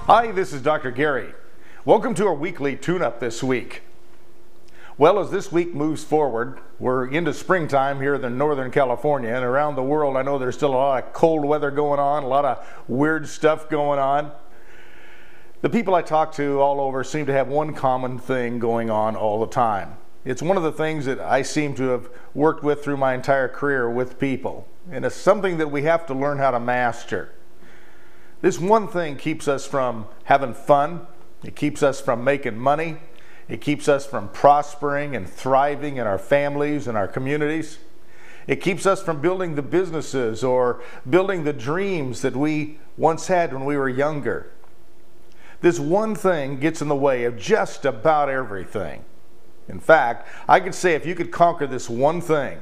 Hi, this is Dr. Gary. Welcome to our weekly tune-up this week. Well, as this week moves forward, we're into springtime here in Northern California, and around the world I know there's still a lot of cold weather going on, a lot of weird stuff going on. The people I talk to all over seem to have one common thing going on all the time. It's one of the things that I seem to have worked with through my entire career with people, and it's something that we have to learn how to master. This one thing keeps us from having fun, it keeps us from making money, it keeps us from prospering and thriving in our families and our communities. It keeps us from building the businesses or building the dreams that we once had when we were younger. This one thing gets in the way of just about everything. In fact, I could say if you could conquer this one thing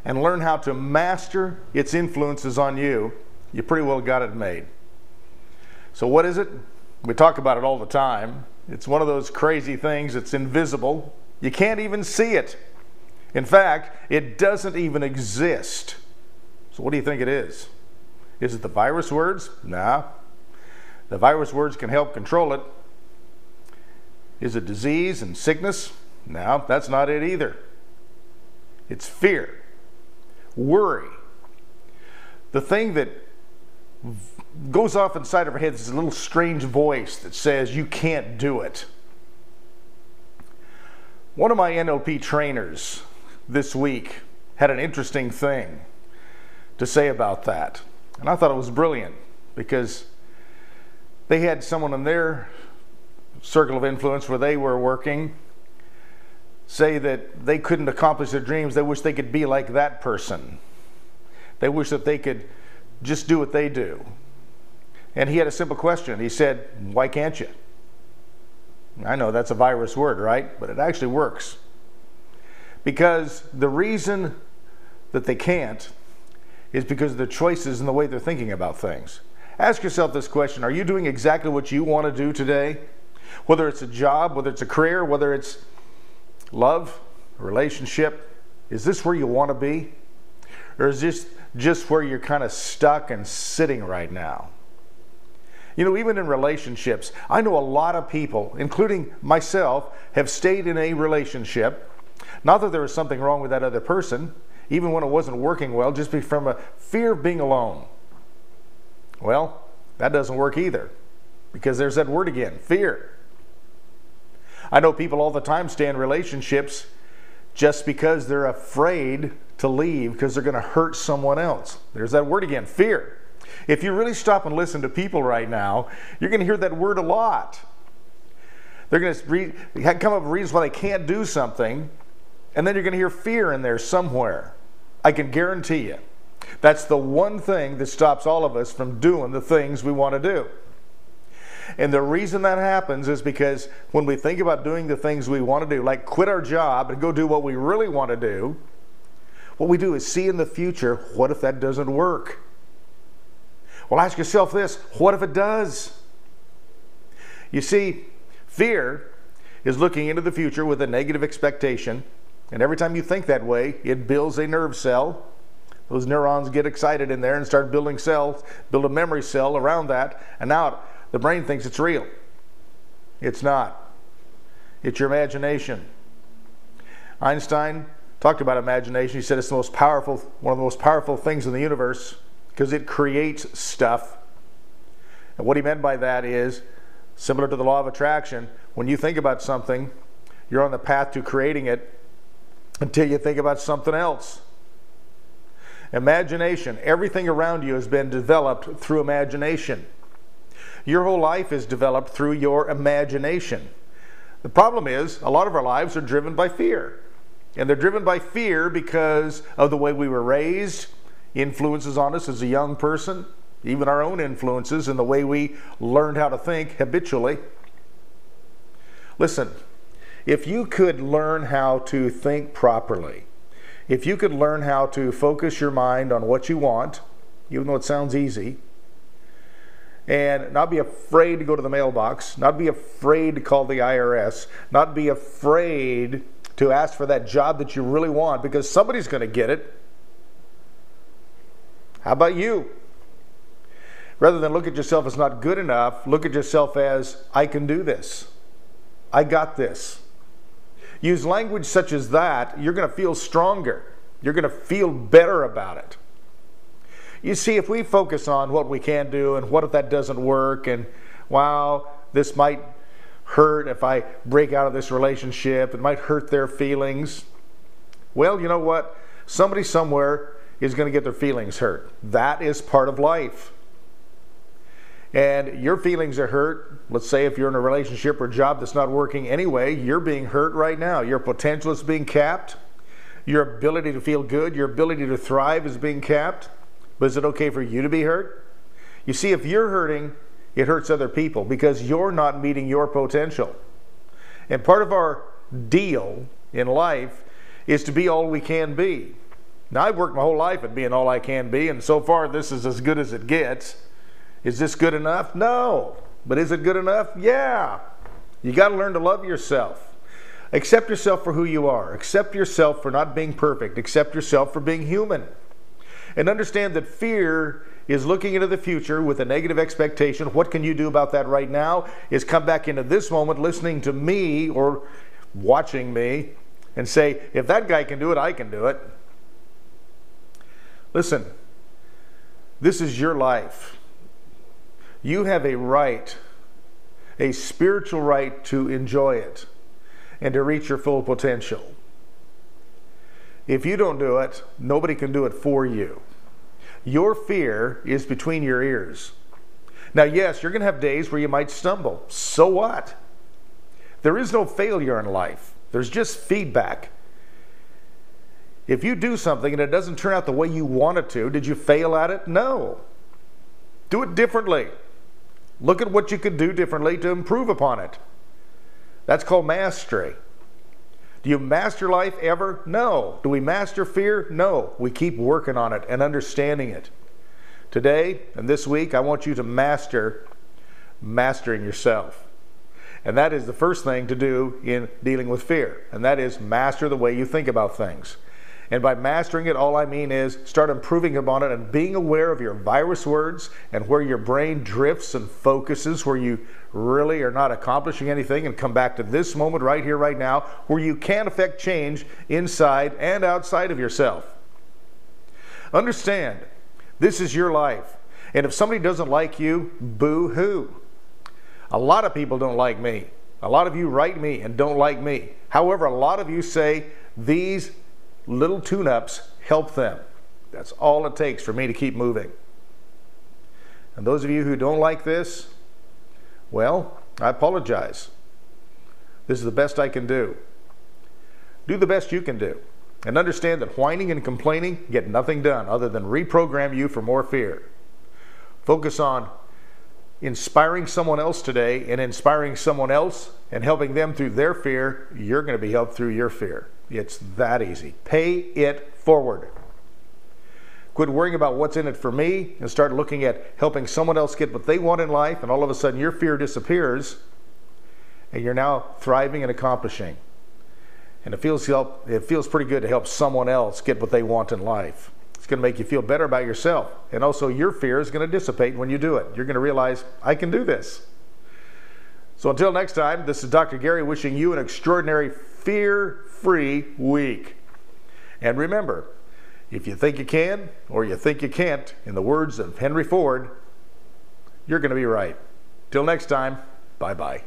and learn how to master its influences on you, you pretty well got it made. So what is it? We talk about it all the time. It's one of those crazy things that's invisible. You can't even see it. In fact, it doesn't even exist. So what do you think it is? Is it the virus words? Nah. The virus words can help control it. Is it disease and sickness? No, that's not it either. It's fear, worry. The thing that goes off inside of our head is a little strange voice that says you can't do it. One of my NLP trainers this week had an interesting thing to say about that. And I thought it was brilliant because they had someone in their circle of influence where they were working say that they couldn't accomplish their dreams. They wish they could be like that person. They wish that they could just do what they do. And he had a simple question. He said, why can't you? I know that's a virus word, right? But it actually works. Because the reason that they can't is because of their choices and the way they're thinking about things. Ask yourself this question. Are you doing exactly what you want to do today? Whether it's a job, whether it's a career, whether it's love, a relationship, is this where you want to be? Or is this just where you're kind of stuck and sitting right now? You know, even in relationships, I know a lot of people, including myself, have stayed in a relationship. Not that there was something wrong with that other person, even when it wasn't working well, just from a fear of being alone. Well, that doesn't work either, because there's that word again, fear. I know people all the time stay in relationships just because they're afraid to leave because they're going to hurt someone else. There's that word again, fear. If you really stop and listen to people right now, you're going to hear that word a lot. They're going to come up with reasons why they can't do something, and then you're going to hear fear in there somewhere. I can guarantee you. That's the one thing that stops all of us from doing the things we want to do. And the reason that happens is because when we think about doing the things we want to do, like quit our job and go do what we really want to do, what we do is see in the future, what if that doesn't work? Well, ask yourself this, what if it does? You see, fear is looking into the future with a negative expectation, and every time you think that way, it builds a nerve cell. Those neurons get excited in there and start building cells, build a memory cell around that, and now the brain thinks it's real. It's not. It's your imagination. Einstein talked about imagination. He said it's the most powerful, one of the most powerful things in the universe because it creates stuff. And what he meant by that is, similar to the law of attraction, when you think about something, you're on the path to creating it until you think about something else. Imagination, everything around you has been developed through imagination. Your whole life is developed through your imagination. The problem is, a lot of our lives are driven by fear. And they're driven by fear because of the way we were raised, influences on us as a young person, even our own influences and the way we learned how to think habitually. Listen, if you could learn how to think properly, if you could learn how to focus your mind on what you want, even though it sounds easy, and not be afraid to go to the mailbox, not be afraid to call the IRS, not be afraid to ask for that job that you really want because somebody's going to get it. How about you? Rather than look at yourself as not good enough, look at yourself as, I can do this. I got this. Use language such as that, you're going to feel stronger. You're going to feel better about it. You see, if we focus on what we can do and what if that doesn't work, and wow, this might hurt if I break out of this relationship, it might hurt their feelings. Well, you know what? Somebody somewhere is going to get their feelings hurt. That is part of life. And your feelings are hurt. Let's say if you're in a relationship or job that's not working anyway, you're being hurt right now. Your potential is being capped. Your ability to feel good, your ability to thrive is being capped. But is it okay for you to be hurt? You see, if you're hurting, it hurts other people because you're not meeting your potential. And part of our deal in life is to be all we can be. Now, I've worked my whole life at being all I can be, and so far this is as good as it gets. Is this good enough? No. But is it good enough? Yeah. You got to learn to love yourself. Accept yourself for who you are. Accept yourself for not being perfect. Accept yourself for being human. And understand that fear is looking into the future with a negative expectation. What can you do about that right now? Is come back into this moment listening to me or watching me and say, if that guy can do it, I can do it. Listen, this is your life. You have a right, a spiritual right to enjoy it and to reach your full potential. If you don't do it, nobody can do it for you. Your fear is between your ears. Now, yes, you're going to have days where you might stumble. So what? There is no failure in life. There's just feedback. If you do something and it doesn't turn out the way you want it to, did you fail at it? No. Do it differently. Look at what you could do differently to improve upon it. That's called mastery. Do you master life ever? No. Do we master fear? No. We keep working on it and understanding it. Today and this week, I want you to master mastering yourself. And that is the first thing to do in dealing with fear. And that is master the way you think about things. And by mastering it, all I mean is start improving upon it and being aware of your virus words and where your brain drifts and focuses, where you really are not accomplishing anything, and come back to this moment right here, right now, where you can affect change inside and outside of yourself. Understand, this is your life. And if somebody doesn't like you, boo-hoo. A lot of people don't like me. A lot of you write me and don't like me. However, a lot of you say these little tune-ups help them. That's all it takes for me to keep moving. And those of you who don't like this, well, I apologize. This is the best I can do. Do the best you can do. And understand that whining and complaining get nothing done other than reprogram you for more fear. Focus on inspiring someone else today and inspiring someone else and helping them through their fear. You're going to be helped through your fear. It's that easy. Pay it forward. Quit worrying about what's in it for me and start looking at helping someone else get what they want in life, and all of a sudden your fear disappears and you're now thriving and accomplishing. And it feels pretty good to help someone else get what they want in life. It's going to make you feel better about yourself. And also your fear is going to dissipate when you do it. You're going to realize, I can do this. So until next time, this is Dr. Gary wishing you an extraordinary fear-free week. And remember, if you think you can or you think you can't, in the words of Henry Ford, you're going to be right. Till next time, bye-bye.